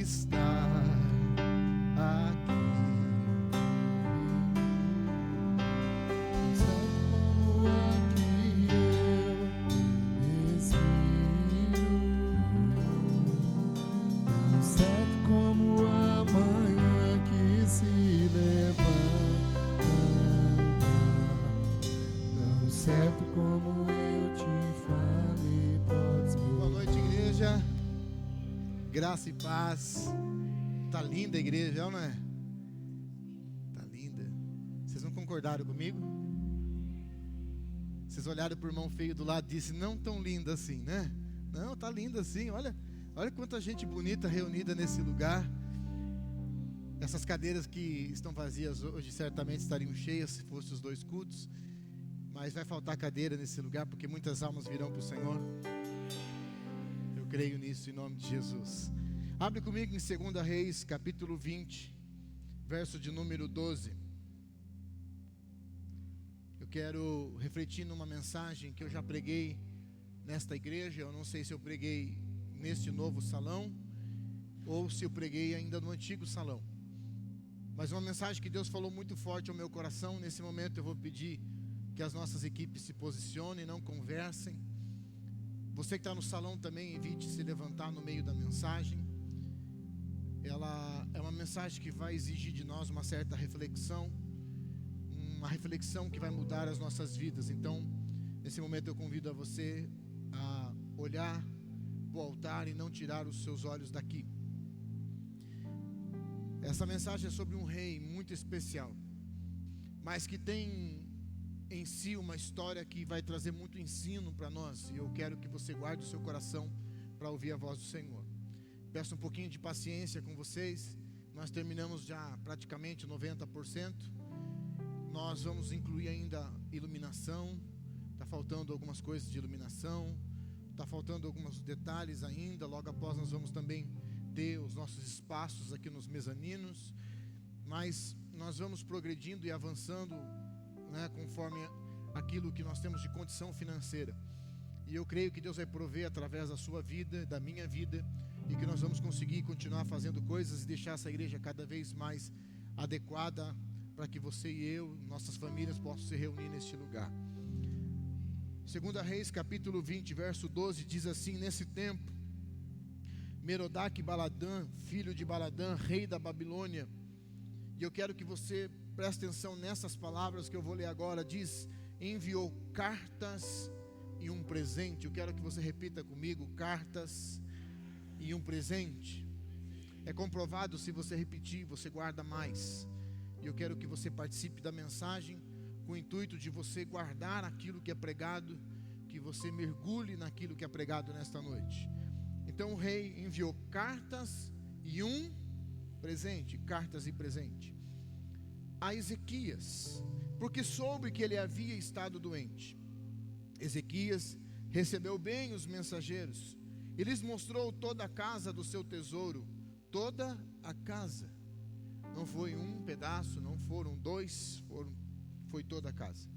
estar aqui. Como aqui eu respiro, tão certo como a manhã que se levanta, tão certo como eu te falei, podes me. Boa noite, igreja. Graça e paz. Tá linda a igreja, não é? Tá linda. Vocês não concordaram comigo? Vocês olharam pro irmão feio do lado e disseram, não tão linda assim, né? Não, tá linda assim. Olha quanta gente bonita reunida nesse lugar. Essas cadeiras que estão vazias hoje certamente estariam cheias se fossem os 2 cultos. Mas vai faltar cadeira nesse lugar porque muitas almas virão para o Senhor. Eu creio nisso em nome de Jesus. Abre comigo em 2 Reis, capítulo 20, verso de número 12. Eu quero refletir numa mensagem que eu já preguei nesta igreja. Eu não sei se eu preguei neste novo salão ou se eu preguei ainda no antigo salão. Mas uma mensagem que Deus falou muito forte ao meu coração. Nesse momento eu vou pedir que as nossas equipes se posicionem, não conversem. Você que está no salão também, evite se levantar no meio da mensagem. Ela é uma mensagem que vai exigir de nós uma certa reflexão, uma reflexão que vai mudar as nossas vidas. Então, nesse momento eu convido a você a olhar para o altar e não tirar os seus olhos daqui. Essa mensagem é sobre um rei muito especial, mas que tem em si uma história que vai trazer muito ensino para nós. E eu quero que você guarde o seu coração para ouvir a voz do Senhor. Peço um pouquinho de paciência com vocês. Nós terminamos já praticamente 90%. Nós vamos incluir ainda iluminação. Está faltando algumas coisas de iluminação. Está faltando alguns detalhes ainda. Logo após nós vamos também ter os nossos espaços aqui nos mezaninos. Mas nós vamos progredindo e avançando, né, conforme aquilo que nós temos de condição financeira. E eu creio que Deus vai prover através da sua vida, da minha vida, e que nós vamos conseguir continuar fazendo coisas e deixar essa igreja cada vez mais adequada para que você e eu, nossas famílias, possam se reunir neste lugar. 2 Reis, capítulo 20, verso 12, diz assim: nesse tempo, Merodach-Baladã, filho de Baladã, rei da Babilônia, e eu quero que você preste atenção nessas palavras que eu vou ler agora. Diz, enviou cartas e um presente. Eu quero que você repita comigo, cartas e um presente. É comprovado, se você repetir, você guarda mais. E eu quero que você participe da mensagem com o intuito de você guardar aquilo que é pregado, que você mergulhe naquilo que é pregado nesta noite. Então o rei enviou cartas e um presente, cartas e presente, a Ezequias, porque soube que ele havia estado doente. Ezequias recebeu bem os mensageiros e lhes mostrou toda a casa do seu tesouro, toda a casa. Não foi um pedaço, não foram 2, foi toda a casa.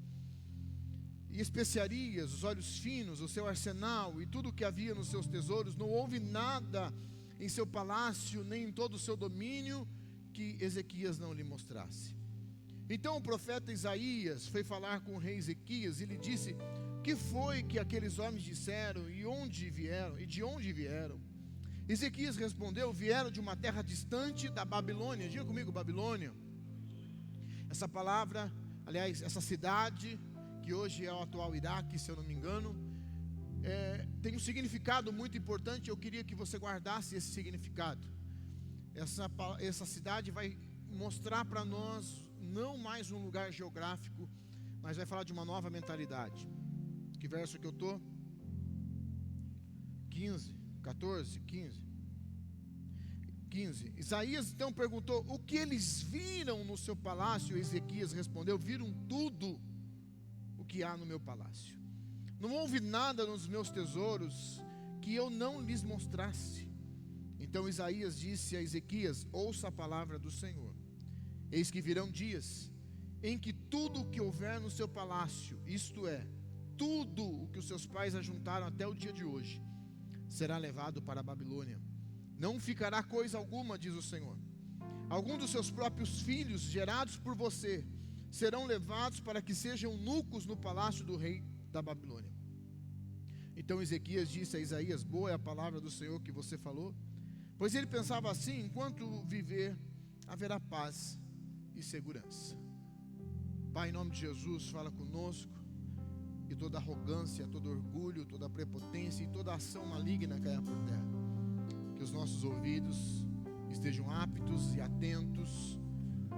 E especiarias, os olhos finos, o seu arsenal e tudo o que havia nos seus tesouros. Não houve nada em seu palácio, nem em todo o seu domínio, que Ezequias não lhe mostrasse. Então o profeta Isaías foi falar com o rei Ezequias e lhe disse: que foi que aqueles homens disseram e onde vieram e de onde vieram? Ezequias respondeu: vieram de uma terra distante da Babilônia. Diga comigo, Babilônia. Essa palavra, aliás, essa cidade que hoje é o atual Iraque, se eu não me engano, tem um significado muito importante. Eu queria que você guardasse esse significado. Essa cidade vai mostrar para nós não mais um lugar geográfico, mas vai falar de uma nova mentalidade. Que verso que eu estou? 15. Isaías então perguntou: o que eles viram no seu palácio? Ezequias respondeu: viram tudo o que há no meu palácio. Não houve nada nos meus tesouros que eu não lhes mostrasse. Então Isaías disse a Ezequias: ouça a palavra do Senhor. Eis que virão dias em que tudo o que houver no seu palácio, isto é, tudo o que os seus pais ajuntaram até o dia de hoje, será levado para a Babilônia. não ficará coisa alguma, diz o Senhor. Alguns dos seus próprios filhos, gerados por você, serão levados para que sejam eunucos no palácio do rei da Babilônia. Então Ezequias disse a Isaías: boa é a palavra do Senhor que você falou. Pois ele pensava assim: enquanto viver, haverá paz e segurança. Pai, em nome de Jesus, fala conosco, e toda arrogância, todo orgulho, toda prepotência e toda ação maligna caia por terra. Que os nossos ouvidos estejam aptos e atentos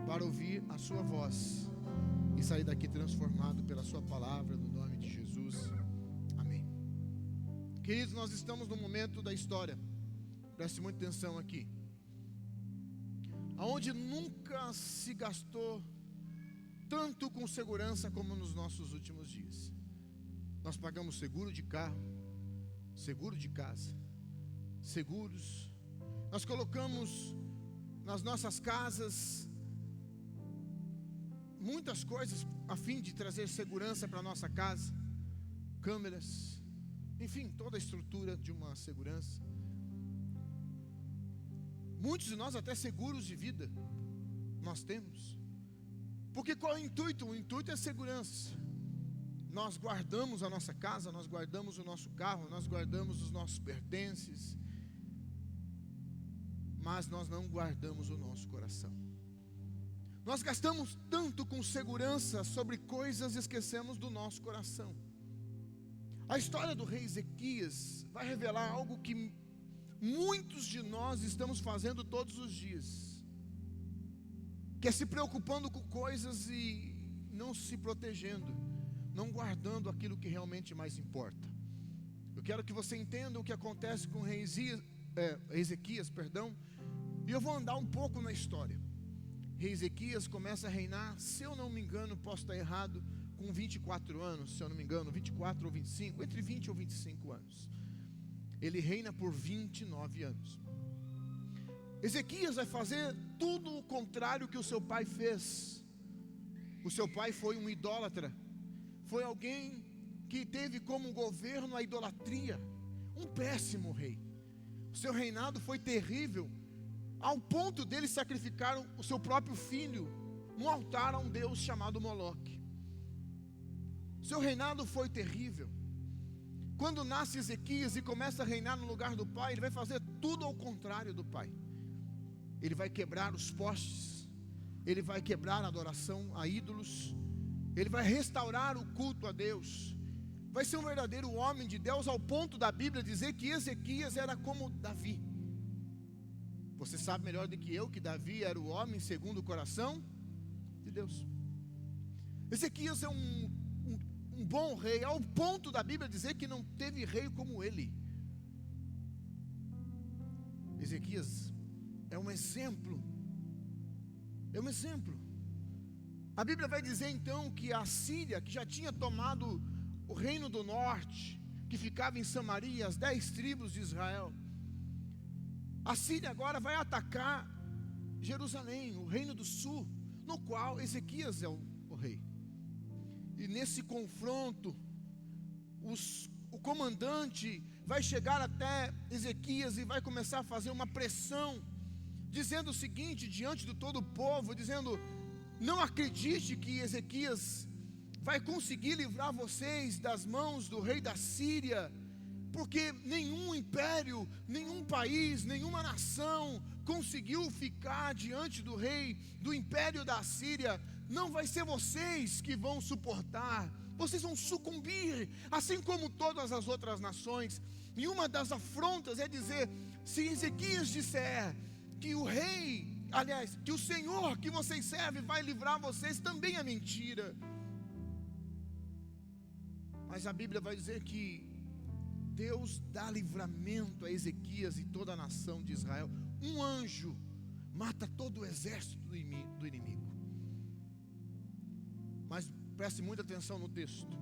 para ouvir a sua voz e sair daqui transformado pela sua palavra, no nome de Jesus, amém. Queridos, nós estamos no momento da história, preste muita atenção aqui, aonde nunca se gastou tanto com segurança como nos nossos últimos dias. Nós pagamos seguro de carro, seguro de casa, seguros. Nós colocamos nas nossas casas muitas coisas a fim de trazer segurança para a nossa casa, câmeras, enfim, toda a estrutura de uma segurança. Muitos de nós até seguros de vida nós temos. Porque qual é o intuito? O intuito é segurança. Nós guardamos a nossa casa, nós guardamos o nosso carro, nós guardamos os nossos pertences, mas nós não guardamos o nosso coração. Nós gastamos tanto com segurança sobre coisas e esquecemos do nosso coração. A história do rei Ezequias vai revelar algo que muitos de nós estamos fazendo todos os dias, que é se preocupando com coisas e não se protegendo, não guardando aquilo que realmente mais importa. Eu quero que você entenda o que acontece com o rei Ezequias, e eu vou andar um pouco na história. Rei Ezequias começa a reinar, se eu não me engano, posso estar errado, com 24 anos, se eu não me engano, 24 ou 25, entre 20 ou 25 anos. Ele reina por 29 anos. Ezequias vai fazer tudo o contrário que o seu pai fez. O seu pai foi um idólatra, foi alguém que teve como governo a idolatria, um péssimo rei. O seu reinado foi terrível, ao ponto dele sacrificar o seu próprio filho no altar a um deus chamado Moloque. Seu reinado foi terrível. Quando nasce Ezequias e começa a reinar no lugar do pai, ele vai fazer tudo ao contrário do pai. Ele vai quebrar os postes, ele vai quebrar a adoração a ídolos, ele vai restaurar o culto a Deus, vai ser um verdadeiro homem de Deus, ao ponto da Bíblia dizer que Ezequias era como Davi. Você sabe melhor do que eu que Davi era o homem segundo o coração de Deus. Ezequias é um bom rei, ao ponto da Bíblia dizer que não teve rei como ele. Ezequias é um exemplo, A Bíblia vai dizer então que a Síria, que já tinha tomado o reino do norte, que ficava em Samaria, as 10 tribos de Israel, a Síria agora vai atacar Jerusalém, o reino do sul, no qual Ezequias é o rei. E nesse confronto, o comandante vai chegar até Ezequias e vai começar a fazer uma pressão, dizendo o seguinte, diante de todo o povo, dizendo: não acredite que Ezequias vai conseguir livrar vocês das mãos do rei da Síria, porque nenhum império, nenhum país, nenhuma nação conseguiu ficar diante do rei do império da Síria. Não vai ser vocês que vão suportar, vocês vão sucumbir, assim como todas as outras nações. E uma das afrontas é dizer: se Ezequias disser que o rei, aliás, que o Senhor que vocês servem vai livrar vocês, também é mentira. Mas a Bíblia vai dizer que Deus dá livramento a Ezequias e toda a nação de Israel. Um anjo mata todo o exército do inimigo. Mas preste muita atenção no texto.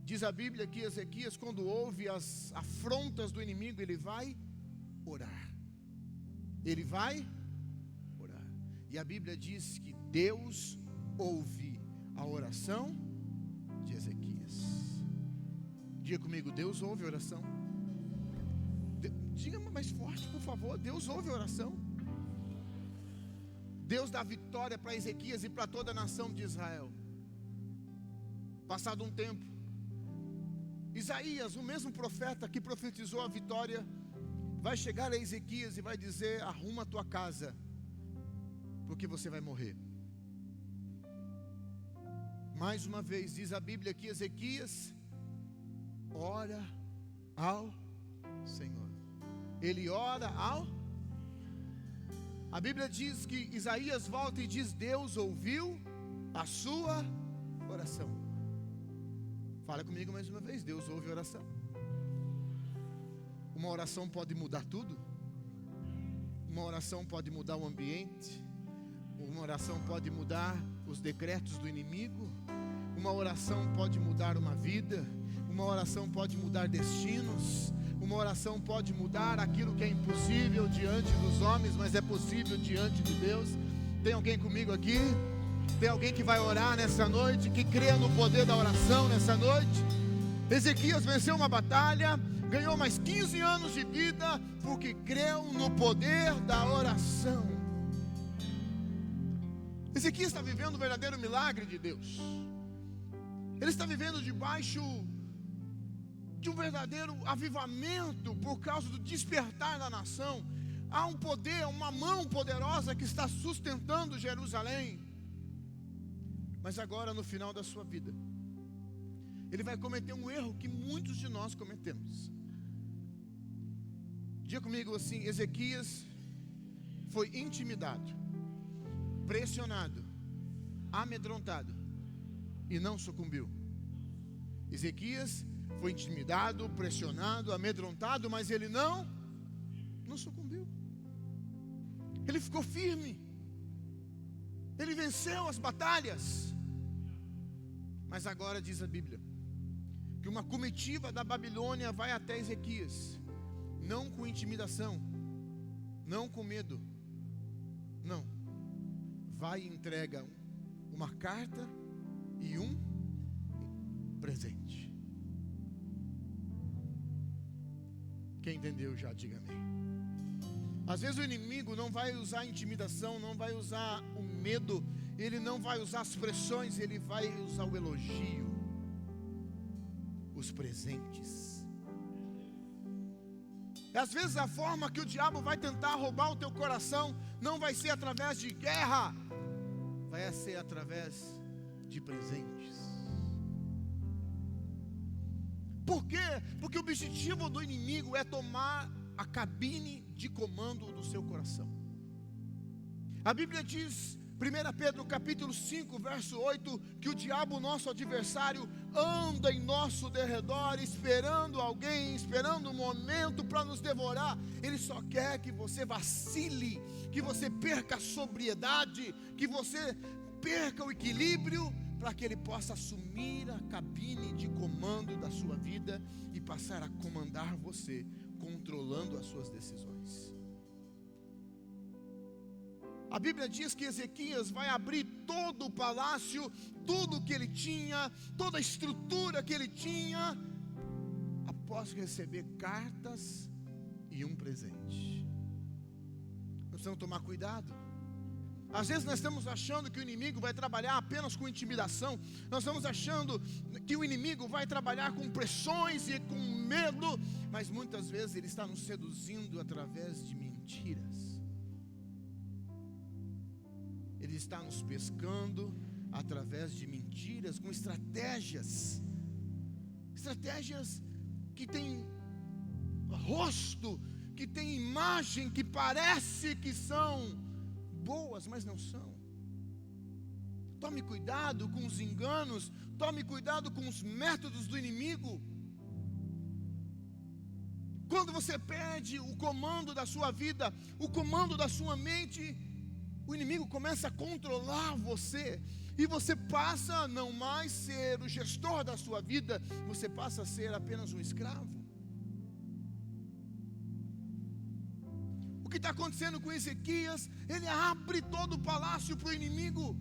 Diz a Bíblia que Ezequias, quando ouve as afrontas do inimigo, ele vai orar. Ele vai orar. E a Bíblia diz que Deus ouve a oração de Ezequias. Diga comigo: Deus ouve a oração. Diga mais forte, por favor. Deus ouve a oração. Deus dá vitória para Ezequias e para toda a nação de Israel. Passado um tempo, Isaías, o mesmo profeta que profetizou a vitória, vai chegar a Ezequias e vai dizer: arruma a tua casa, porque você vai morrer. Mais uma vez diz a Bíblia que Ezequias ora ao Senhor. Ele ora ao... A Bíblia diz que Isaías volta e diz: Deus ouviu a sua oração. Fala comigo mais uma vez. Deus ouve a oração. Uma oração pode mudar tudo. Uma oração pode mudar o ambiente. Uma oração pode mudar os decretos do inimigo. Uma oração pode mudar uma vida. Uma oração pode mudar destinos. Uma oração pode mudar aquilo que é impossível diante dos homens, mas é possível diante de Deus. Tem alguém comigo aqui? Tem alguém que vai orar nessa noite, que crê no poder da oração nessa noite? Ezequias venceu uma batalha, ganhou mais 15 anos de vida, porque creu no poder da oração. Ezequias está vivendo um verdadeiro milagre de Deus. Ele está vivendo debaixo de um verdadeiro avivamento por causa do despertar da nação. Há um poder, uma mão poderosa que está sustentando Jerusalém. Mas agora, no final da sua vida, ele vai cometer um erro que muitos de nós cometemos. Diga comigo assim: Ezequias foi intimidado, pressionado, amedrontado e não sucumbiu. Ezequias foi intimidado, pressionado, amedrontado, mas ele não sucumbiu. Ele ficou firme. Ele venceu as batalhas. Mas agora diz a Bíblia que uma comitiva da Babilônia vai até Ezequias, não com intimidação, não com medo, não, vai e entrega uma carta e um presente. Quem entendeu já, diga amém. Às vezes o inimigo não vai usar a intimidação, não vai usar o medo, ele não vai usar as pressões, ele vai usar o elogio, os presentes. E às vezes a forma que o diabo vai tentar roubar o teu coração não vai ser através de guerra, vai ser através de presentes. Por quê? Porque o objetivo do inimigo é tomar a cabine de comando do seu coração. A Bíblia diz, 1 Pedro capítulo 5, verso 8, que o diabo, nosso adversário, anda em nosso derredor, esperando alguém, esperando um momento para nos devorar. Ele só quer que você vacile, que você perca a sobriedade, que você perca o equilíbrio, para que ele possa assumir a cabine de comando da sua vida e passar a comandar você, controlando as suas decisões. A Bíblia diz que Ezequias vai abrir todo o palácio, tudo que ele tinha, toda a estrutura que ele tinha, após receber cartas e um presente. Nós precisamos tomar cuidado. Às vezes nós estamos achando que o inimigo vai trabalhar apenas com intimidação. Nós estamos achando que o inimigo vai trabalhar com pressões e com medo. Mas muitas vezes ele está nos seduzindo através de mentiras. Ele está nos pescando através de mentiras, com estratégias. Estratégias que têm rosto, que têm imagem, que parece que são boas, mas não são. Tome cuidado com os enganos, tome cuidado com os métodos do inimigo. Quando você perde o comando da sua vida, o comando da sua mente, o inimigo começa a controlar você, e você passa a não mais ser o gestor da sua vida, você passa a ser apenas um escravo. O que está acontecendo com Ezequias? Ele abre todo o palácio para o inimigo,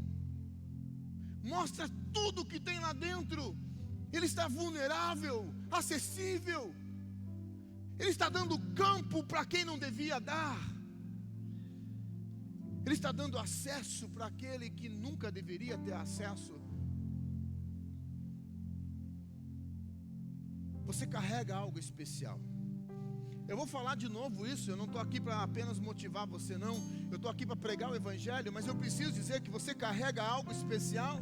mostra tudo que tem lá dentro. Ele está vulnerável, acessível. Ele está dando campo para quem não devia dar. Ele está dando acesso para aquele que nunca deveria ter acesso. Você carrega algo especial. Eu vou falar de novo isso. Eu não estou aqui para apenas motivar você, não. Eu estou aqui para pregar o Evangelho. Mas eu preciso dizer que você carrega algo especial.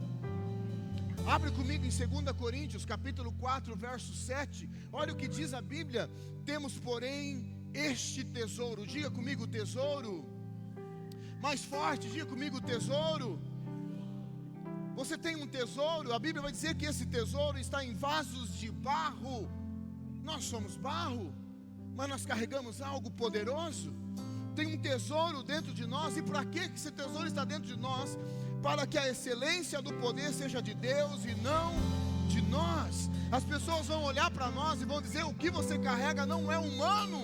Abre comigo em 2 Coríntios, capítulo 4, verso 7. Olha o que diz a Bíblia. Temos, porém, este tesouro. Diga comigo, tesouro. Mais forte, diga comigo, tesouro. Você tem um tesouro. A Bíblia vai dizer que esse tesouro está em vasos de barro. Nós somos barro, mas nós carregamos algo poderoso. Tem um tesouro dentro de nós. E para que esse tesouro está dentro de nós? Para que a excelência do poder seja de Deus e não de nós. As pessoas vão olhar para nós e vão dizer: o que você carrega não é humano,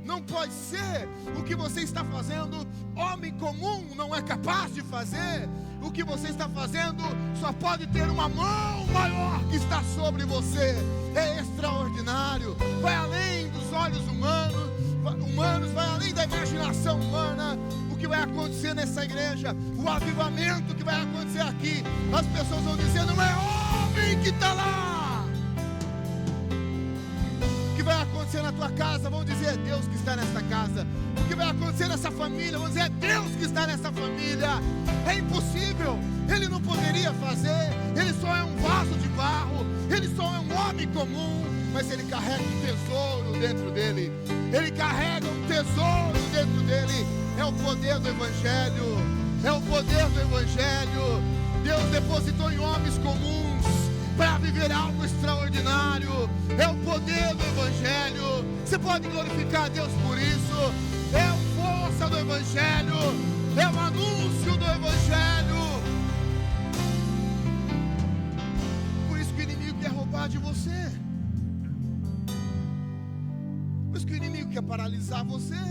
não pode ser. O que você está fazendo, homem comum não é capaz de fazer. O que você está fazendo só pode ter uma mão maior que está sobre você. É extraordinário, vai além dos olhos humanos, vai além da imaginação humana. O que vai acontecer nessa igreja, o avivamento que vai acontecer aqui, as pessoas vão dizer: não é homem que está lá. O que vai acontecer na tua casa, vão dizer: é Deus que está nessa casa. O que vai acontecer nessa família, vão dizer: é Deus que está nessa família. É impossível, ele não poderia fazer, ele só é um vaso de barro, ele só é um homem comum, mas ele carrega um tesouro dentro dele. Ele carrega um tesouro dentro dele. É o poder do Evangelho. É o poder do Evangelho. Deus depositou em homens comuns para viver algo extraordinário. É o poder do Evangelho. Você pode glorificar a Deus por isso. É a força do Evangelho. É o anúncio do Evangelho. Por isso que o inimigo quer roubar de você. Por isso que o inimigo quer paralisar você.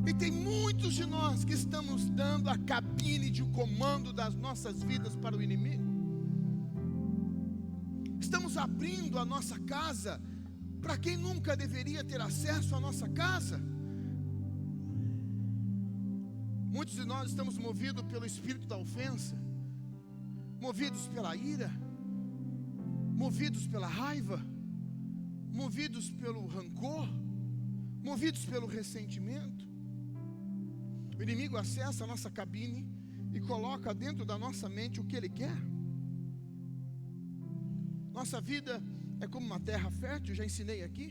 E tem muitos de nós que estamos dando a cabine de comando das nossas vidas para o inimigo. Estamos abrindo a nossa casa para quem nunca deveria ter acesso à nossa casa. Muitos de nós estamos movidos pelo espírito da ofensa, movidos pela ira, movidos pela raiva, movidos pelo rancor, movidos pelo ressentimento. O inimigo acessa a nossa cabine e coloca dentro da nossa mente o que ele quer. Nossa vida é como uma terra fértil, já ensinei aqui.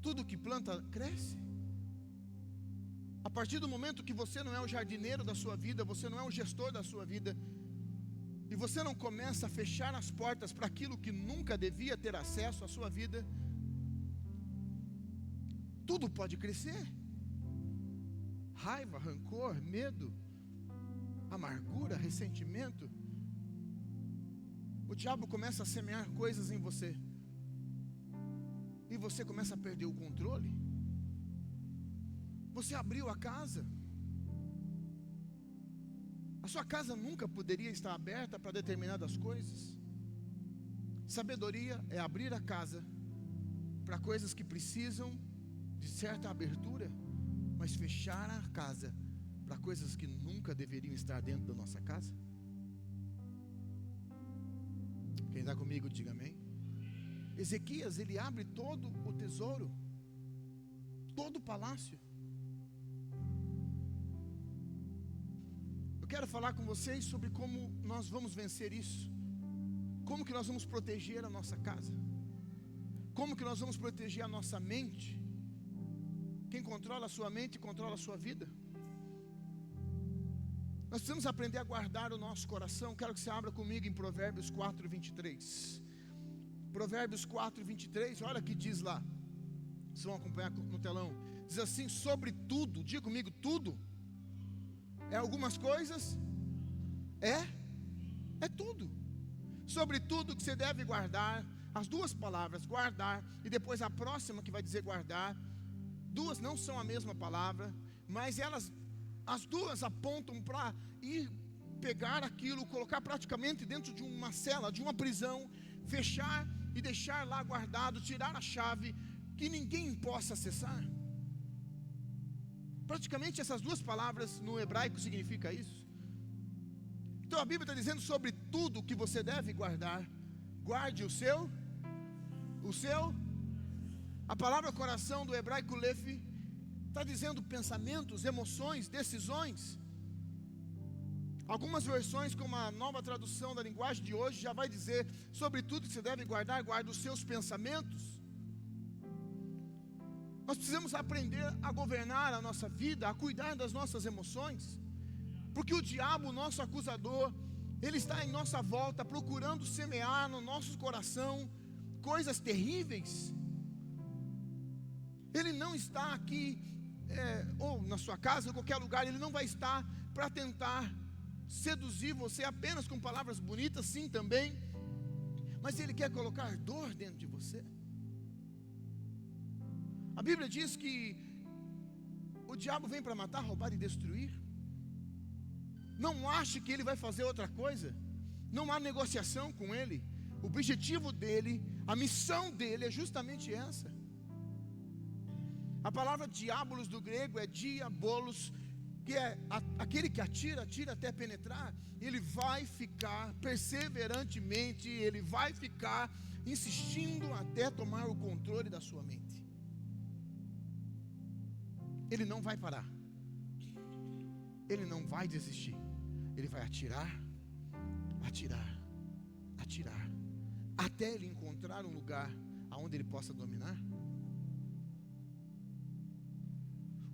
Tudo que planta cresce. A partir do momento que você não é o jardineiro da sua vida, você não é o gestor da sua vida, e você não começa a fechar as portas para aquilo que nunca devia ter acesso à sua vida, tudo pode crescer. Raiva, rancor, medo, amargura, ressentimento. O diabo começa a semear coisas em você, e você começa a perder o controle. Você abriu a casa. A sua casa nunca poderia estar aberta para determinadas coisas. Sabedoria é abrir a casa para coisas que precisam de certa abertura, mas fechar a casa para coisas que nunca deveriam estar dentro da nossa casa. Quem está comigo, diga amém. Ezequias, ele abre todo o tesouro, todo o palácio. Eu quero falar com vocês sobre como nós vamos vencer isso. Como que nós vamos proteger a nossa casa. Como que nós vamos proteger a nossa mente. Quem controla a sua mente, controla a sua vida. Nós precisamos aprender a guardar o nosso coração. Quero que você abra comigo em Provérbios 4, 23. Provérbios 4, 23, olha o que diz lá. Vocês vão acompanhar no telão. Diz assim: sobre tudo, diga comigo, tudo. É algumas coisas? É tudo. Sobre tudo que você deve guardar. As duas palavras, guardar, e depois a próxima que vai dizer guardar. Duas não são a mesma palavra, mas elas, as duas apontam para ir pegar aquilo, colocar praticamente dentro de uma cela, de uma prisão, fechar e deixar lá guardado, tirar a chave, que ninguém possa acessar. Praticamente essas duas palavras no hebraico significam isso. Então a Bíblia está dizendo sobre tudo que você deve guardar. Guarde o seu. A palavra coração do hebraico lef está dizendo pensamentos, emoções, decisões. Algumas versões, como a nova tradução da linguagem de hoje, já vai dizer sobre tudo que você deve guardar, guarda os seus pensamentos. Nós precisamos aprender a governar a nossa vida, a cuidar das nossas emoções, porque o diabo, o nosso acusador, ele está em nossa volta, procurando semear no nosso coração coisas terríveis. Ele não está aqui, ou na sua casa, ou em qualquer lugar, ele não vai estar para tentar seduzir você apenas com palavras bonitas, sim também, mas ele quer colocar dor dentro de você. A Bíblia diz que o diabo vem para matar, roubar e destruir. Não ache que ele vai fazer outra coisa. Não há negociação com ele. O objetivo dele, a missão dele é justamente essa. A palavra diabolos do grego é diabolos, que é aquele que atira até penetrar. Ele vai ficar perseverantemente, ele vai ficar insistindo até tomar o controle da sua mente. Ele não vai parar, ele não vai desistir, ele vai atirar, até ele encontrar um lugar aonde ele possa dominar.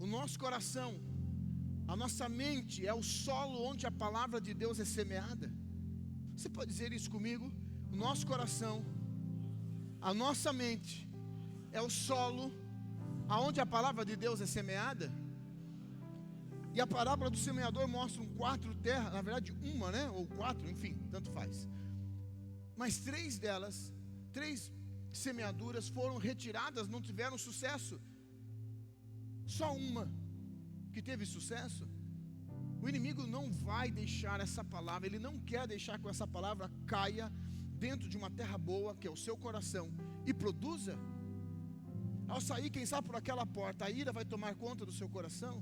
O nosso coração, a nossa mente é o solo onde a palavra de Deus é semeada. Você pode dizer isso comigo? O nosso coração, a nossa mente é o solo aonde a palavra de Deus é semeada. E a parábola do semeador mostra 4 terras, na verdade uma, né? Ou 4, enfim, tanto faz. Mas 3 delas, 3 semeaduras foram retiradas, não tiveram sucesso. Só uma que teve sucesso. O inimigo não vai deixar essa palavra, ele não quer deixar que essa palavra caia dentro de uma terra boa, que é o seu coração, e produza. Ao sair, quem sabe por aquela porta, a ira vai tomar conta do seu coração.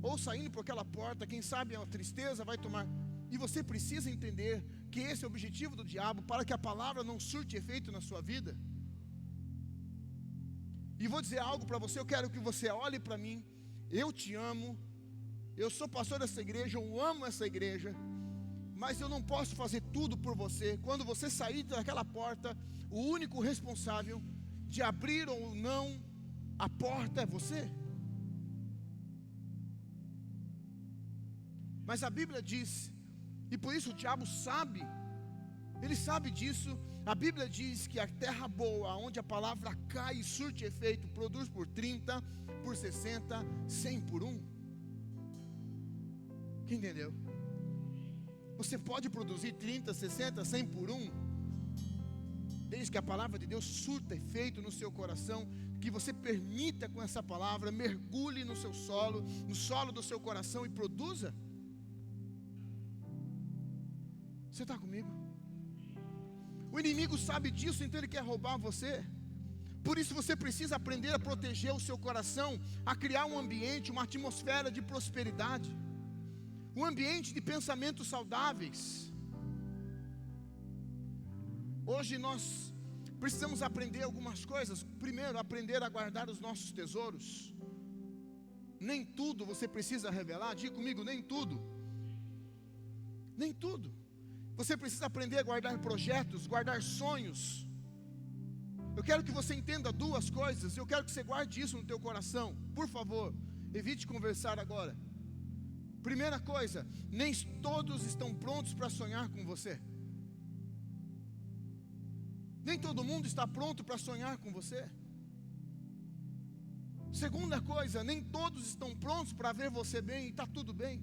Ou saindo por aquela porta, quem sabe a tristeza vai tomar. E você precisa entender que esse é o objetivo do diabo, para que a palavra não surte efeito na sua vida. E vou dizer algo para você, eu quero que você olhe para mim. Eu te amo, eu sou pastor dessa igreja, eu amo essa igreja, mas eu não posso fazer tudo por você. Quando você sair daquela porta, o único responsável de abrir ou não a porta é você. Mas a Bíblia diz, e por isso o diabo sabe, ele sabe disso. A Bíblia diz que a terra boa, onde a palavra cai e surte efeito, produz por 30, por 60, 100 por 1. Quem entendeu? Você pode produzir 30, 60, 100 por 1, desde que a palavra de Deus surta efeito no seu coração, que você permita com essa palavra, mergulhe no seu solo, no solo do seu coração e produza. Você está comigo? O inimigo sabe disso, então ele quer roubar você. Por isso você precisa aprender a proteger o seu coração, a criar um ambiente, uma atmosfera de prosperidade, um ambiente de pensamentos saudáveis. Hoje nós precisamos aprender algumas coisas. Primeiro, aprender a guardar os nossos tesouros. Nem tudo você precisa revelar. Diga comigo, nem tudo. Nem tudo. Você precisa aprender a guardar projetos, guardar sonhos. Eu quero que você entenda 2 coisas. Eu quero que você guarde isso no teu coração. Por favor, evite conversar agora. Primeira coisa, nem todos estão prontos para sonhar com você. Nem todo mundo está pronto para sonhar com você. Segunda coisa, nem todos estão prontos para ver você bem, e está tudo bem.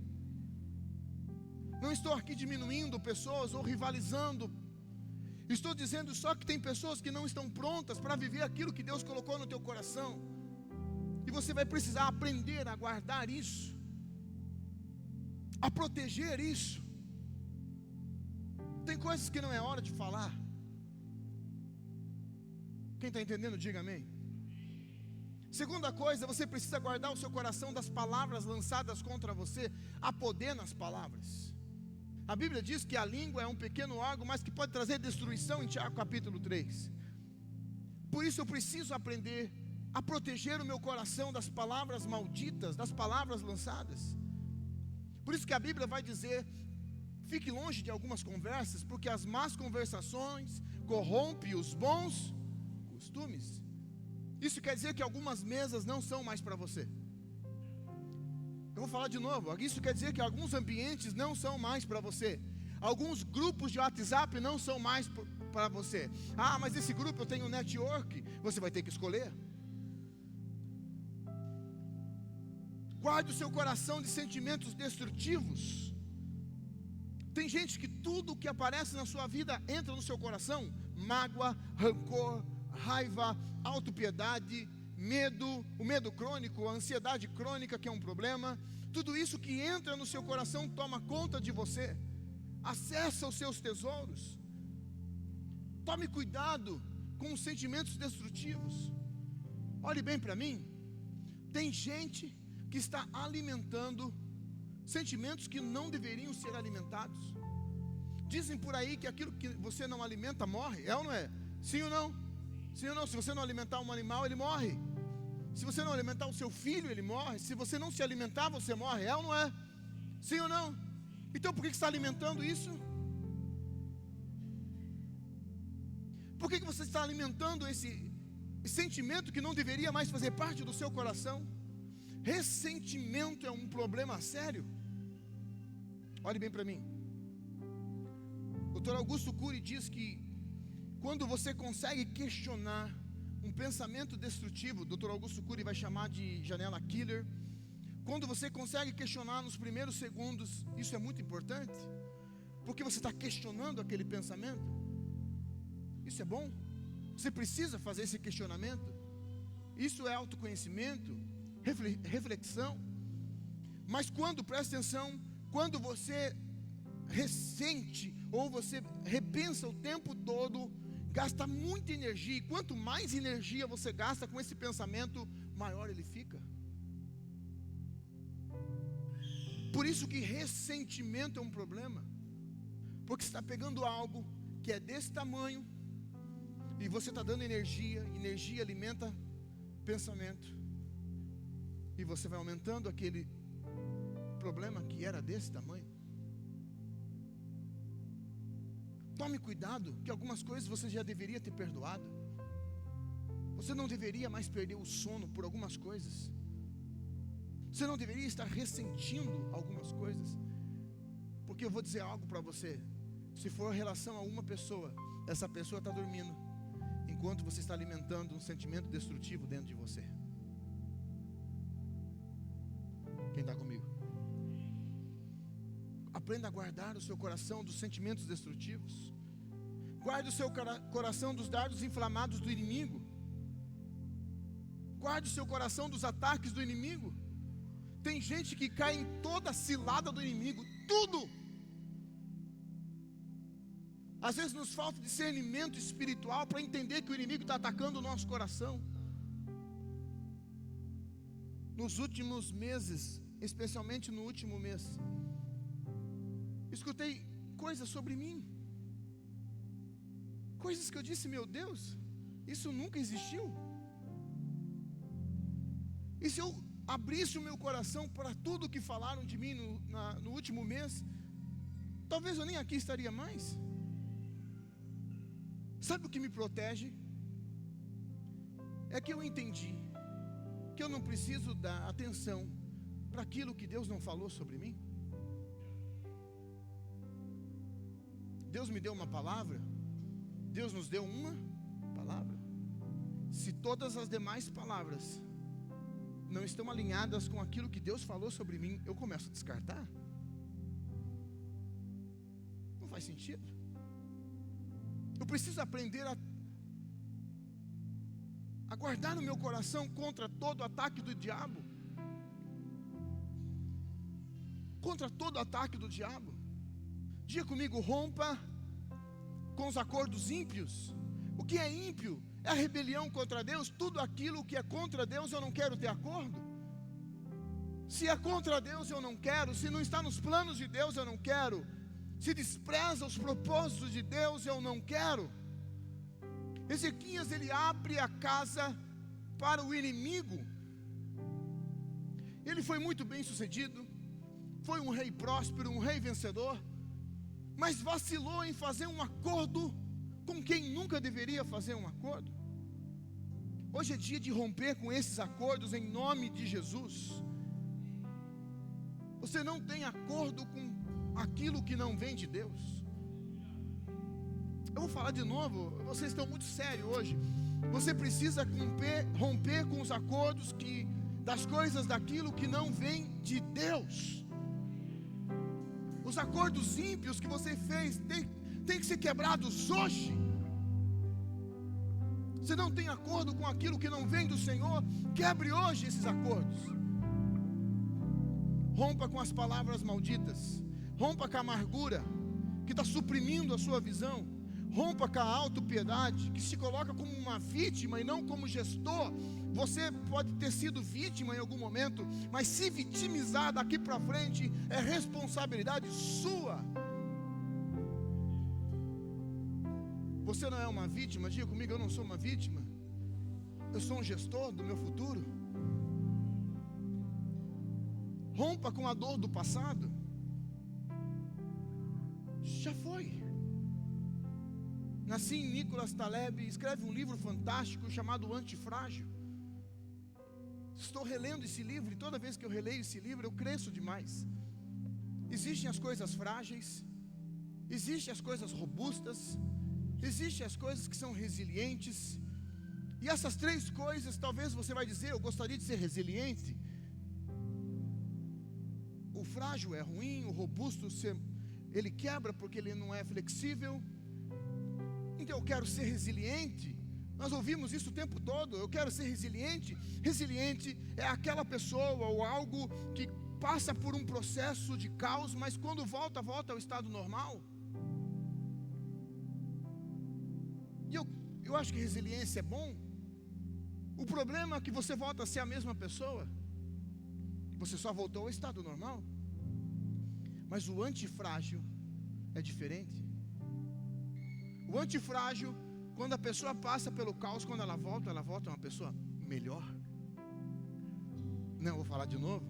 Não estou aqui diminuindo pessoas ou rivalizando. Estou dizendo só que tem pessoas que não estão prontas para viver aquilo que Deus colocou no teu coração. E você vai precisar aprender a guardar isso, a proteger isso. Tem coisas que não é hora de falar. Quem está entendendo, diga amém. Segunda coisa, você precisa guardar o seu coração das palavras lançadas contra você. Há poder nas palavras. A Bíblia diz que a língua é um pequeno órgão, mas que pode trazer destruição, em Tiago capítulo 3. Por isso eu preciso aprender a proteger o meu coração das palavras malditas, das palavras lançadas. Por isso que a Bíblia vai dizer: fique longe de algumas conversas, porque as más conversações corrompem os bons costumes. Isso quer dizer que algumas mesas não são mais para você. Eu vou falar de novo. Isso quer dizer que alguns ambientes não são mais para você. Alguns grupos de WhatsApp não são mais para você. Ah, mas esse grupo eu tenho network. Você vai ter que escolher. Guarde o seu coração de sentimentos destrutivos. Tem gente que tudo que aparece na sua vida entra no seu coração: mágoa, rancor, raiva, autopiedade, medo, o medo crônico, a ansiedade crônica, que é um problema. Tudo isso que entra no seu coração toma conta de você, acessa os seus tesouros. Tome cuidado com os sentimentos destrutivos. Olhe bem para mim. Tem gente que está alimentando sentimentos que não deveriam ser alimentados. Dizem por aí que aquilo que você não alimenta morre. É ou não é? Sim ou não? Sim ou não? Se você não alimentar um animal, ele morre. Se você não alimentar o seu filho, ele morre. Se você não se alimentar, você morre. É ou não é? Sim ou não? Então por que você está alimentando isso? Por que você está alimentando esse sentimento que não deveria mais fazer parte do seu coração? Ressentimento é um problema sério. Olhe bem para mim. Dr. Augusto Cury diz que quando você consegue questionar um pensamento destrutivo, Dr. Augusto Cury vai chamar de janela killer. Quando você consegue questionar nos primeiros segundos, isso é muito importante, porque você está questionando aquele pensamento. Isso é bom. Você precisa fazer esse questionamento. Isso é autoconhecimento, reflexão. Mas quando, presta atenção, quando você ressente ou você repensa o tempo todo, gasta muita energia, e quanto mais energia você gasta com esse pensamento, maior ele fica. Por isso que ressentimento é um problema, porque você está pegando algo que é desse tamanho, e você está dando energia alimenta pensamento, e você vai aumentando aquele problema que era desse tamanho. Tome cuidado, que algumas coisas você já deveria ter perdoado. Você não deveria mais perder o sono por algumas coisas. Você não deveria estar ressentindo algumas coisas. Porque eu vou dizer algo para você: se for relação a uma pessoa, essa pessoa está dormindo, enquanto você está alimentando um sentimento destrutivo dentro de você. Quem está comigo? Aprenda a guardar o seu coração dos sentimentos destrutivos. Guarde o seu coração dos dardos inflamados do inimigo. Guarde o seu coração dos ataques do inimigo. Tem gente que cai em toda a cilada do inimigo, tudo. Às vezes nos falta discernimento espiritual para entender que o inimigo está atacando o nosso coração. Nos últimos meses, especialmente no último mês, escutei coisas sobre mim, coisas que eu disse: meu Deus, isso nunca existiu. E se eu abrisse o meu coração para tudo que falaram de mim no último mês, talvez eu nem aqui estaria mais. Sabe o que me protege? É que eu entendi que eu não preciso dar atenção para aquilo que Deus não falou sobre mim. Deus me deu uma palavra, Deus nos deu uma palavra. Se todas as demais palavras não estão alinhadas com aquilo que Deus falou sobre mim, eu começo a descartar. Não faz sentido. Eu preciso aprender a guardar no meu coração contra todo ataque do diabo. Contra todo ataque do diabo. Diga comigo: rompa com os acordos ímpios. O que é ímpio? É a rebelião contra Deus. Tudo aquilo que é contra Deus eu não quero ter acordo. Se é contra Deus eu não quero. Se não está nos planos de Deus eu não quero. Se despreza os propósitos de Deus eu não quero. Ezequias, ele abre a casa para o inimigo. Ele foi muito bem sucedido, foi um rei próspero, um rei vencedor, mas vacilou em fazer um acordo com quem nunca deveria fazer um acordo. Hoje é dia de romper com esses acordos em nome de Jesus. Você não tem acordo com aquilo que não vem de Deus. Eu vou falar de novo, vocês estão muito sérios hoje. Você precisa romper com os acordos das coisas daquilo que não vem de Deus. Os acordos ímpios que você fez tem que ser quebrados hoje. Você não tem acordo com aquilo que não vem do Senhor, quebre hoje esses acordos. Rompa com as palavras malditas, rompa com a amargura que está suprimindo a sua visão, rompa com a autopiedade que se coloca como uma vítima e não como gestor. Você pode ter sido vítima em algum momento, mas se vitimizar daqui para frente é responsabilidade sua. Você não é uma vítima, diga comigo, eu não sou uma vítima. Eu sou um gestor do meu futuro. Rompa com a dor do passado. Já foi. Nassim Nicholas Taleb escreve um livro fantástico chamado Antifrágil. Estou relendo esse livro e toda vez que eu releio esse livro eu cresço demais. Existem as coisas frágeis, existem as coisas robustas, existem as coisas que são resilientes. E essas três coisas, talvez você vai dizer, eu gostaria de ser resiliente. O frágil é ruim, o robusto ele quebra porque ele não é flexível. Então eu quero ser resiliente. Nós ouvimos isso o tempo todo, eu quero ser resiliente. Resiliente é aquela pessoa ou algo que passa por um processo de caos, mas quando volta ao estado normal. E eu acho que resiliência é bom. O problema é que você volta a ser a mesma pessoa. Você só voltou ao estado normal. Mas o antifrágil é diferente. O antifrágil, quando a pessoa passa pelo caos, quando ela volta uma pessoa melhor. Não, vou falar de novo.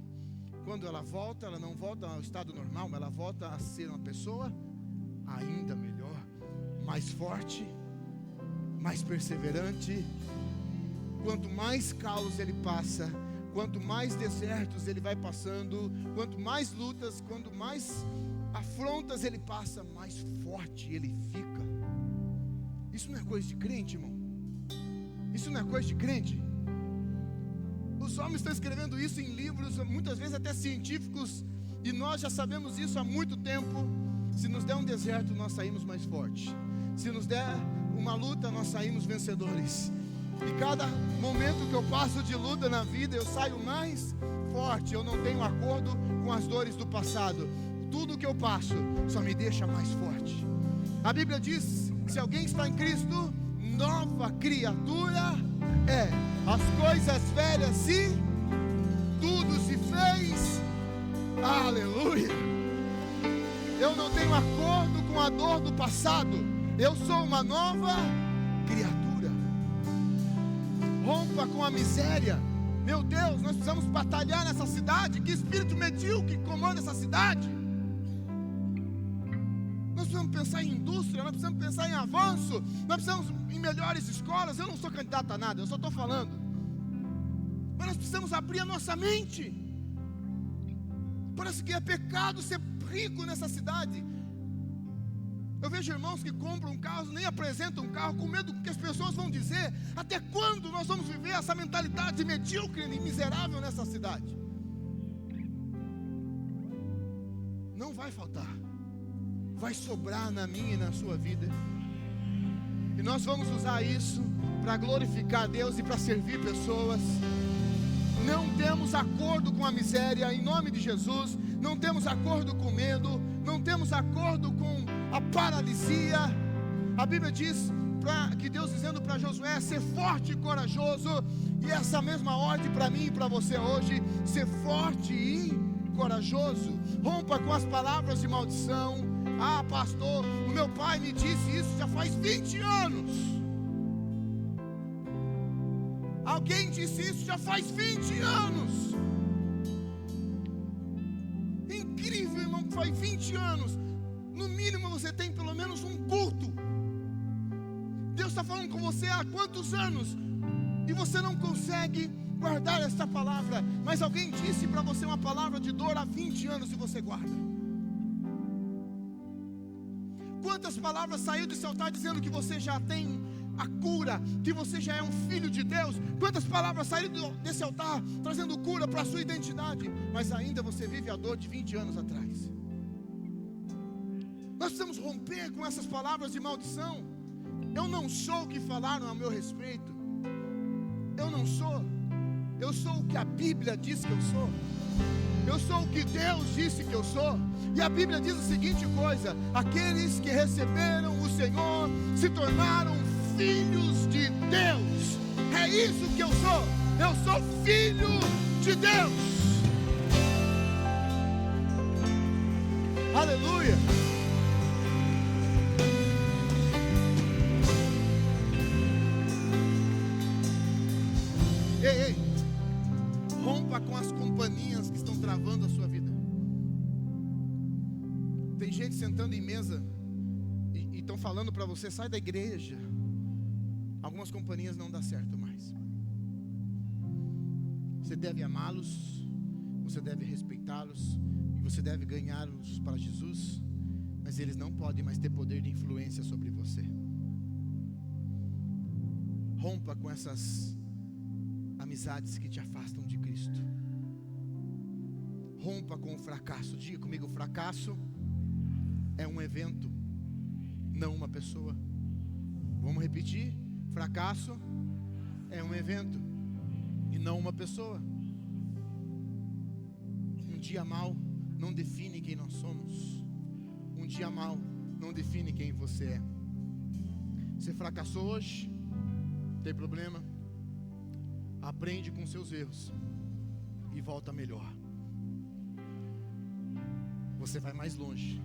Quando ela volta, ela não volta ao estado normal, mas ela volta a ser uma pessoa ainda melhor, mais forte, mais perseverante. Quanto mais caos ele passa, quanto mais desertos ele vai passando, quanto mais lutas, quanto mais afrontas ele passa, mais forte ele fica. Isso não é coisa de crente, irmão. Isso não é coisa de crente. Os homens estão escrevendo isso em livros, muitas vezes até científicos, e nós já sabemos isso há muito tempo. Se nos der um deserto, nós saímos mais fortes. Se nos der uma luta, nós saímos vencedores. E cada momento que eu passo de luta na vida, eu saio mais forte. Eu não tenho acordo com as dores do passado. Tudo que eu passo só me deixa mais forte. A Bíblia diz: se alguém está em Cristo, nova criatura é. As coisas velhas tudo se fez. Aleluia. Eu não tenho acordo com a dor do passado. Eu sou uma nova criatura. Rompa com a miséria. Meu Deus, nós precisamos batalhar nessa cidade. Que espírito medíocre comanda essa cidade. Nós precisamos pensar em indústria, nós precisamos pensar em avanço, nós precisamos em melhores escolas. Eu não sou candidato a nada, eu só estou falando. Mas nós precisamos abrir a nossa mente. Parece que é pecado ser rico nessa cidade. Eu vejo irmãos que compram um carro, nem apresentam um carro, com medo do que as pessoas vão dizer. Até quando nós vamos viver essa mentalidade medíocre e miserável nessa cidade? Não vai faltar. Vai sobrar na minha e na sua vida. E nós vamos usar isso para glorificar a Deus e para servir pessoas. Não temos acordo com a miséria, em nome de Jesus. Não temos acordo com medo. Não temos acordo com a paralisia. A Bíblia diz que Deus dizendo para Josué: ser forte e corajoso. E essa mesma ordem para mim e para você hoje: ser forte e corajoso. Rompa com as palavras de maldição. Ah, pastor, o meu pai me disse isso já faz 20 anos. Alguém disse isso já faz 20 anos. Incrível, irmão, que faz 20 anos. No mínimo você tem pelo menos um culto. Deus está falando com você há quantos anos? E você não consegue guardar esta palavra. Mas alguém disse para você uma palavra de dor há 20 anos e você guarda. Quantas palavras saiu do seu altar dizendo que você já tem a cura, que você já é um filho de Deus? Quantas palavras saíram desse altar trazendo cura para a sua identidade? Mas ainda você vive a dor de 20 anos atrás. Nós precisamos romper com essas palavras de maldição. Eu não sou o que falaram a meu respeito. Eu não sou. Eu sou o que a Bíblia diz que eu sou. Eu sou o que Deus disse que eu sou. E a Bíblia diz a seguinte coisa: aqueles que receberam o Senhor se tornaram filhos de Deus. É isso que eu sou. Eu sou filho de Deus. Aleluia. Ei, rompa com as companhias que estão travando a sua vida. Tem gente sentando em mesa e estão falando para você: sai da igreja. Algumas companhias não dá certo mais. Você deve amá-los, você deve respeitá-los, e você deve ganhá-los para Jesus, mas eles não podem mais ter poder de influência sobre você. Rompa com essas amizades que te afastam de Cristo. Rompa com o fracasso. Diga comigo: fracasso é um evento, não uma pessoa. Vamos repetir: fracasso é um evento e não uma pessoa. Um dia mau não define quem nós somos. Um dia mau não define quem você é. Você fracassou hoje, não tem problema. Aprende com seus erros e volta melhor. Você vai mais longe.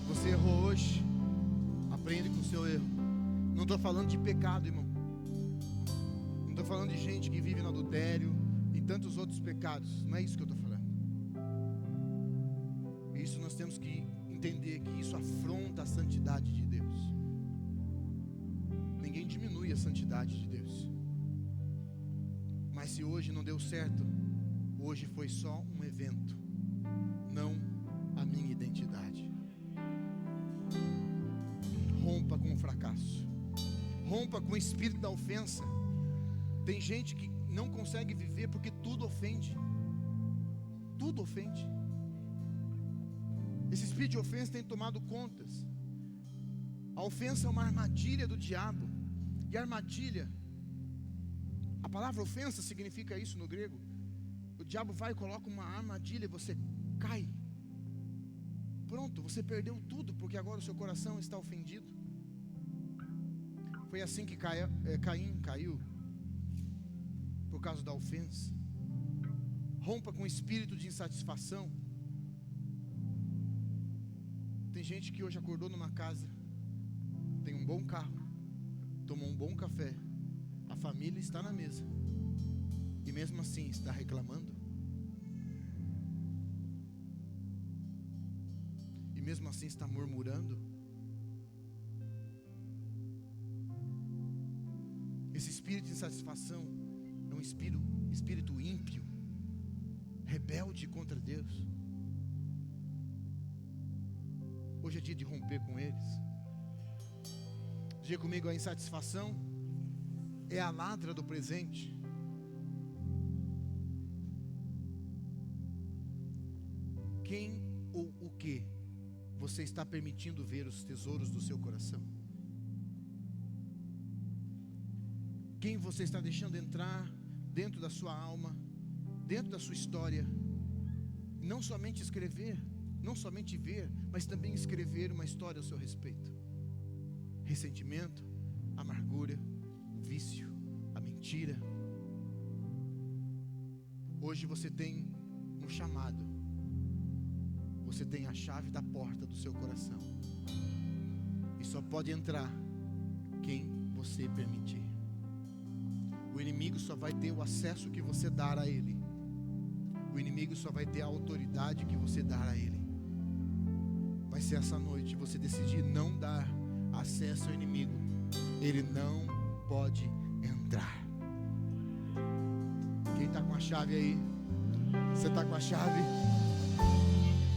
Você errou hoje, aprende com o seu erro. Não estou falando de pecado, irmão. Não estou falando de gente que vive no adultério e tantos outros pecados. Não é isso que eu estou falando. Isso nós temos que entender, que isso afronta a santidade de Deus. Ninguém diminui a santidade de Deus. Mas se hoje não deu certo, hoje foi só um evento, não a minha identidade. Rompa com o fracasso. Rompa com o espírito da ofensa. Tem gente que não consegue viver porque tudo ofende. Tudo ofende. Esse espírito de ofensa tem tomado contas. A ofensa é uma armadilha do diabo. E a armadilha, a palavra ofensa significa isso no grego. O diabo vai e coloca uma armadilha e você cai. Pronto, você perdeu tudo, porque agora o seu coração está ofendido. Foi assim que Caim caiu, por causa da ofensa. Rompa com o espírito de insatisfação. Tem gente que hoje acordou numa casa, tem um bom carro, tomou um bom café, a família está na mesa, e mesmo assim está reclamando. E mesmo assim está murmurando. Esse espírito de insatisfação é um espírito ímpio, rebelde contra Deus. Hoje é dia de romper com eles. Diga comigo: a insatisfação é a ladra do presente. Quem ou o que você está permitindo ver os tesouros do seu coração? Quem você está deixando entrar dentro da sua alma, dentro da sua história? Não somente escrever, não somente ver, mas também escrever uma história a seu respeito. ressentimento, amargura, o vício, a mentira. Hoje você tem um chamado. Você tem a chave da porta do seu coração. E só pode entrar quem você permitir. O inimigo só vai ter o acesso que você dar a ele. O inimigo só vai ter a autoridade que você dar a ele. Vai ser essa noite você decidir não dar acesso ao inimigo. Ele não pode entrar. Quem está com a chave aí? Você está com a chave?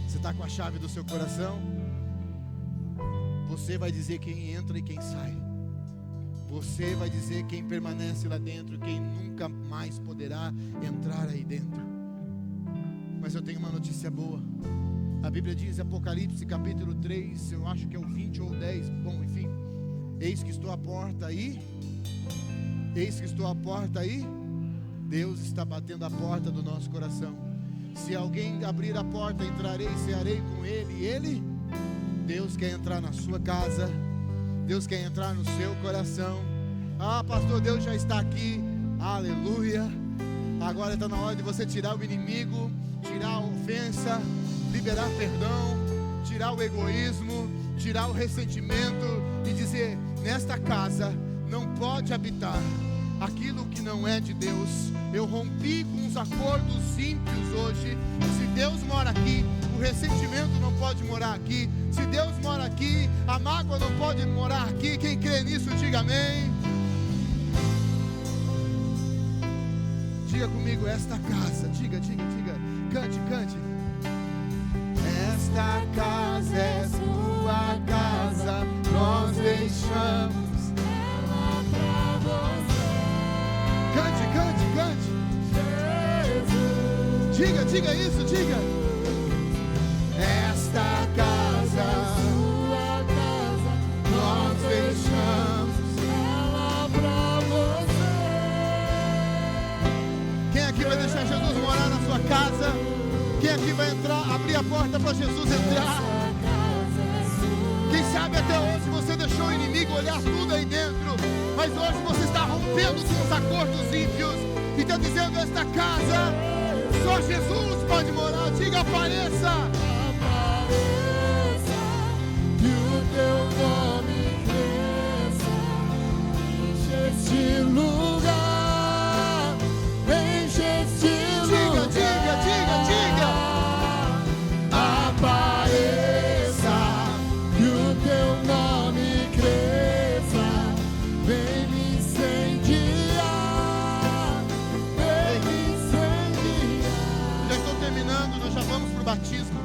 Você está com a chave do seu coração? Você vai dizer quem entra e quem sai. Você vai dizer quem permanece lá dentro, quem nunca mais poderá entrar aí dentro. Mas eu tenho uma notícia boa. A Bíblia diz, Apocalipse capítulo 3, eu acho que é o 20 ou 10, bom, enfim. Eis que estou à porta aí. Eis que estou à porta aí. Deus está batendo a porta do nosso coração. Se alguém abrir a porta, entrarei e cearei com ele. E ele, Deus quer entrar na sua casa. Deus quer entrar no seu coração. Ah, pastor, Deus já está aqui. Aleluia. Agora está na hora de você tirar o inimigo, tirar a ofensa, liberar perdão, tirar o egoísmo, tirar o ressentimento e dizer, nesta casa não pode habitar aquilo que não é de Deus. Eu rompi com os acordos ímpios hoje. Se Deus mora aqui, o ressentimento não pode morar aqui. Se Deus mora aqui, a mágoa não pode morar aqui. Quem crê nisso, diga amém. Diga comigo, esta casa. Diga, cante, cante. Esta casa é sua casa, nós deixamos ela pra você. Cante, cante, cante. Jesus. Diga isso, diga. Esta casa, sua casa, nós deixamos ela pra você. Quem aqui vai deixar Jesus morar na sua casa? Quem aqui vai entrar, abrir a porta para Jesus entrar? Quem sabe até hoje você deixou o inimigo olhar tudo aí dentro, mas hoje você está rompendo com os acordos ímpios e está dizendo, esta casa, só Jesus pode morar. Diga, apareça. Que o teu nome cresça, enche este lugar, enche este lugar. Diga. Apareça, que o teu nome cresça, vem me incendiar, vem me incendiar. Já estou terminando, nós já vamos para o batismo.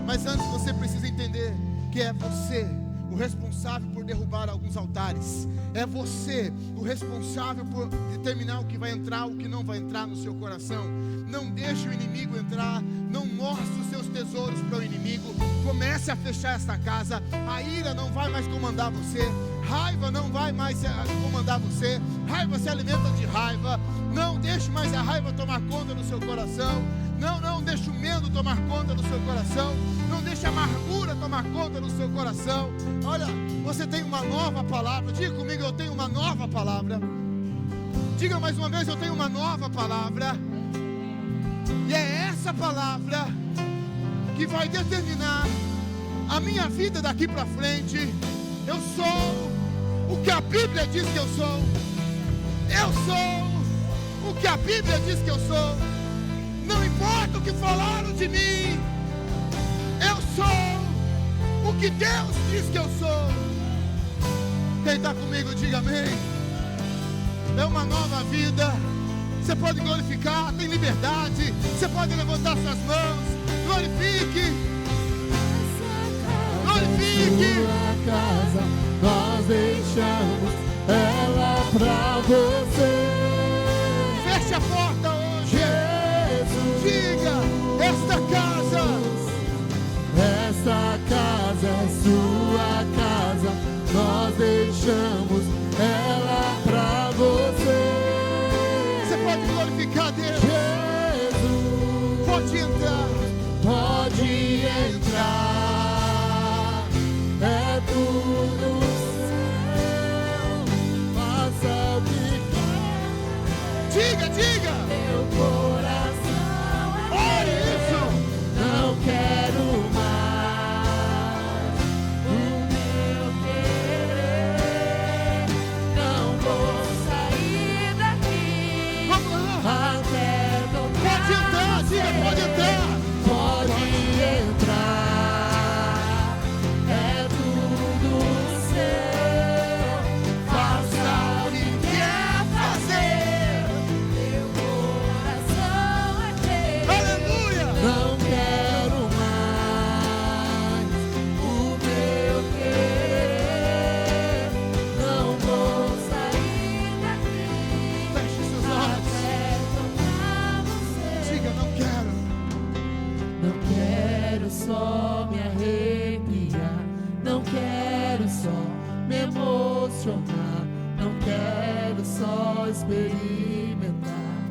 Mas antes você precisa entender que é você o responsável por derrubar alguns altares. É você o responsável por determinar o que vai entrar, o que não vai entrar no seu coração. Não deixe o inimigo entrar. Não mostre os seus tesouros para o inimigo. Comece a fechar esta casa. A ira não vai mais comandar você. Raiva não vai mais comandar você. Raiva se alimenta de raiva. Não deixe mais a raiva tomar conta do seu coração. Não deixe o medo tomar conta do seu coração. Não deixe a amargura tomar conta do seu coração. Olha, você tem uma nova palavra. Diga comigo, eu tenho uma nova palavra. Diga mais uma vez, eu tenho uma nova palavra. E é essa palavra que vai determinar a minha vida daqui para frente. Eu sou o que a Bíblia diz que eu sou. Eu sou o que a Bíblia diz que eu sou. Não importa o que falaram de mim. Eu sou o que Deus diz que eu sou. Quem está comigo, diga amém. É uma nova vida. Você pode glorificar, tem liberdade. Você pode levantar suas mãos. Glorifique. Glorifique. Sua casa, nós deixamos ela pra você. Feche a porta hoje. Jesus. Diga, esta casa é sua casa, nós deixamos ela pra você. Você pode glorificar Deus. Jesus. Pode entrar. Pode entrar. É tudo seu. Diga, diga. Meu coração é Ore isso. não quero mais o meu querer. Não vou sair daqui. Vamos lá. Até tocar. Pode entrar, diga, pode entrar. Pode entrar. É tudo seu. Faça o que quer fazer. Meu coração é teu. Aleluia. Não quero mais o meu querer. Não vou sair daqui. Feche seus olhos. Até tocar você. Diga, não quero. Não quero só me arrepiar, não quero só me emocionar, não quero só experimentar,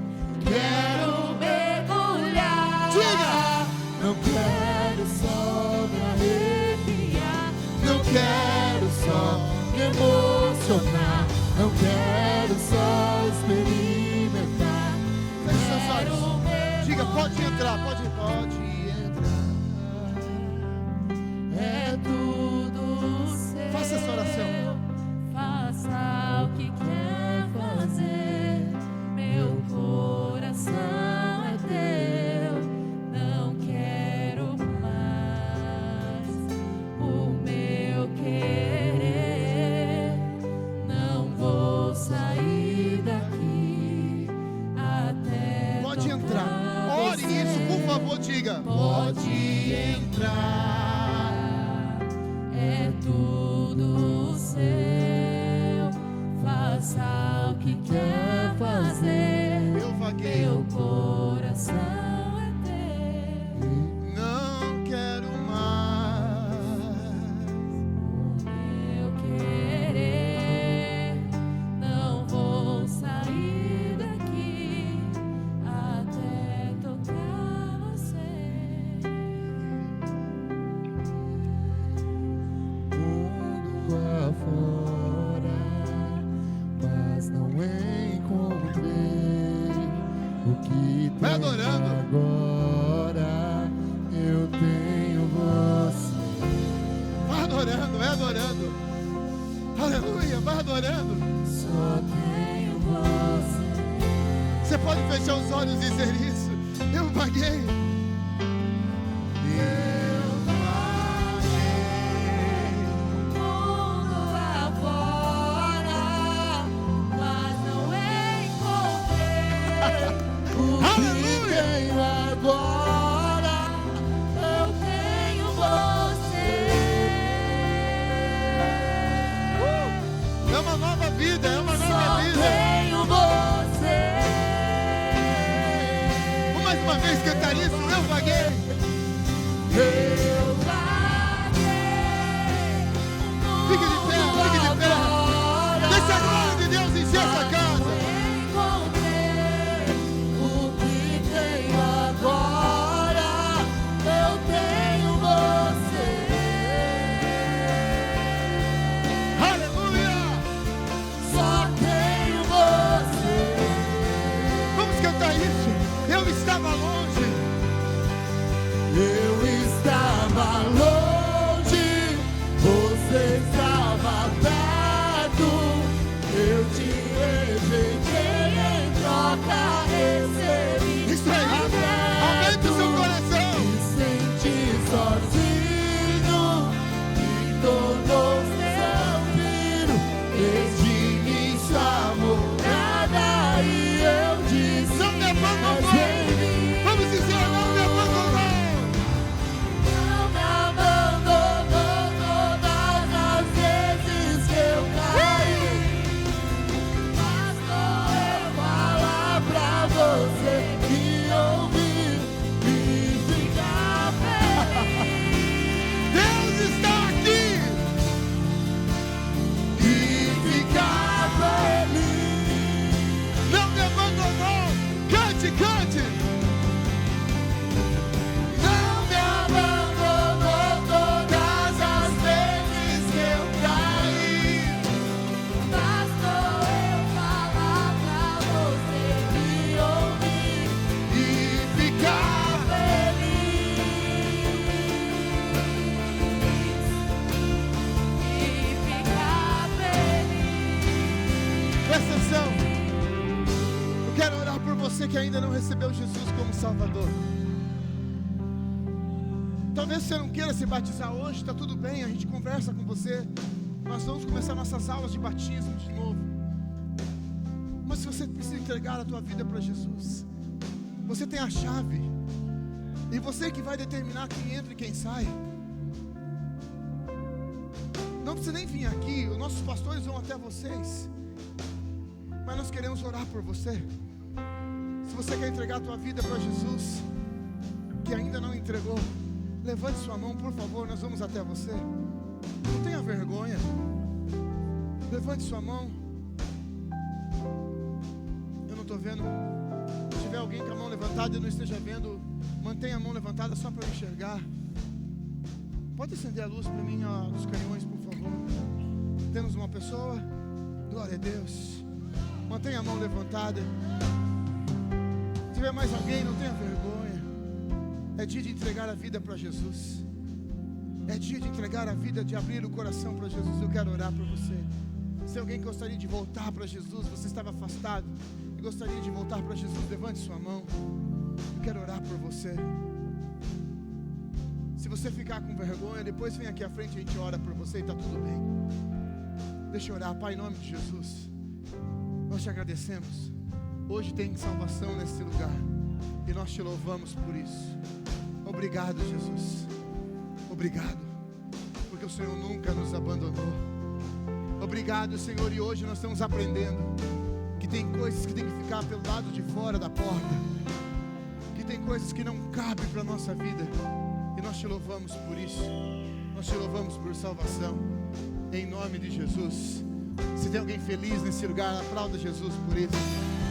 quero mergulhar. Diga! Não quero só me arrepiar, não quero só me emocionar, não quero só experimentar. Feche seus Quero olhos. Diga, pode entrar, pode entrar. É tudo seu. Faça essa oração. Faça o que quer fazer. Meu coração é teu. Não quero mais o meu querer. Não vou sair daqui até Pode entrar. tocar Ore você. isso, por favor, diga. Pode entrar. É tudo seu. Faça o que quer fazer. Eu vaguei. Meu coração é teu. Não quero mais. Meu querer. Não vou sair daqui até tocar você. Mundo afora, mas não encontrei o que Vai tenho adorando. agora. Eu tenho você. Vai adorando, vai adorando. Aleluia, vai adorando. Só tenho você. Você pode fechar os olhos e dizer isso. Eu vaguei. Mundo afora, mas não encontrei o que Aleluia. tenho agora. Eu tenho você. É uma nova vida, é uma Só nova vida. tenho você. Vamos mais uma vez cantar isso. Eu vaguei. Eu vaguei. Fique de pé, fique de pé. Deixa a glória de Deus encher essa casa. Encontrei o que tenho agora. Eu tenho você. Aleluia. Só tenho você. Vamos cantar isso. Eu estava longe. Eu estava longe, você estava perto. Eu te rejeitei, em troca recebi Isso aí. Aumente o seu coração. Me senti sozinho, me tornou seu filho. Desde mim chamou nada e eu disse: Não me abandonou. "És bem-vindo." Vamos dizer, não me abandonou. Não me abandonou todas as vezes que eu caí. Bastou eu falar pra você e ouvir e ficar feliz. Deus está aqui. E ficar feliz. Não me abandonou. Cante, cante. Não me abandonou todas as vezes que eu caí. Bastou eu falar pra você e Você que ainda não recebeu Jesus como Salvador, talvez você não queira se batizar hoje, está tudo bem, a gente conversa com você. Nós vamos começar nossas aulas de batismo de novo. Mas se você precisa entregar a tua vida para Jesus, você tem a chave, e você que vai determinar quem entra e quem sai. Não precisa nem vir aqui, os nossos pastores vão até vocês, mas nós queremos orar por você. Se você quer entregar a tua vida para Jesus, que ainda não entregou, levante sua mão, por favor, nós vamos até você. Não tenha vergonha. Levante sua mão. Eu não estou vendo. Se tiver alguém com a mão levantada e não esteja vendo, mantenha a mão levantada só para eu enxergar. Pode acender a luz para mim, ó, dos canhões, por favor. Temos uma pessoa. Glória a Deus. Mantenha a mão levantada. Se tiver mais alguém, não tenha vergonha. É dia de entregar a vida para Jesus. É dia de entregar a vida, de abrir o coração para Jesus. Eu quero orar por você. Se alguém gostaria de voltar para Jesus, você estava afastado e gostaria de voltar para Jesus, levante sua mão. Eu quero orar por você. Se você ficar com vergonha, depois vem aqui à frente e a gente ora por você e está tudo bem. Deixa eu orar. Pai, em nome de Jesus, nós te agradecemos. Hoje tem salvação nesse lugar e nós te louvamos por isso. Obrigado, Jesus. Obrigado, porque o Senhor nunca nos abandonou. Obrigado, Senhor, e hoje nós estamos aprendendo que tem coisas que tem que ficar pelo lado de fora da porta, que tem coisas que não cabem para a nossa vida, e nós te louvamos por isso. Nós te louvamos por salvação, em nome de Jesus. Se tem alguém feliz nesse lugar, aplauda Jesus por isso.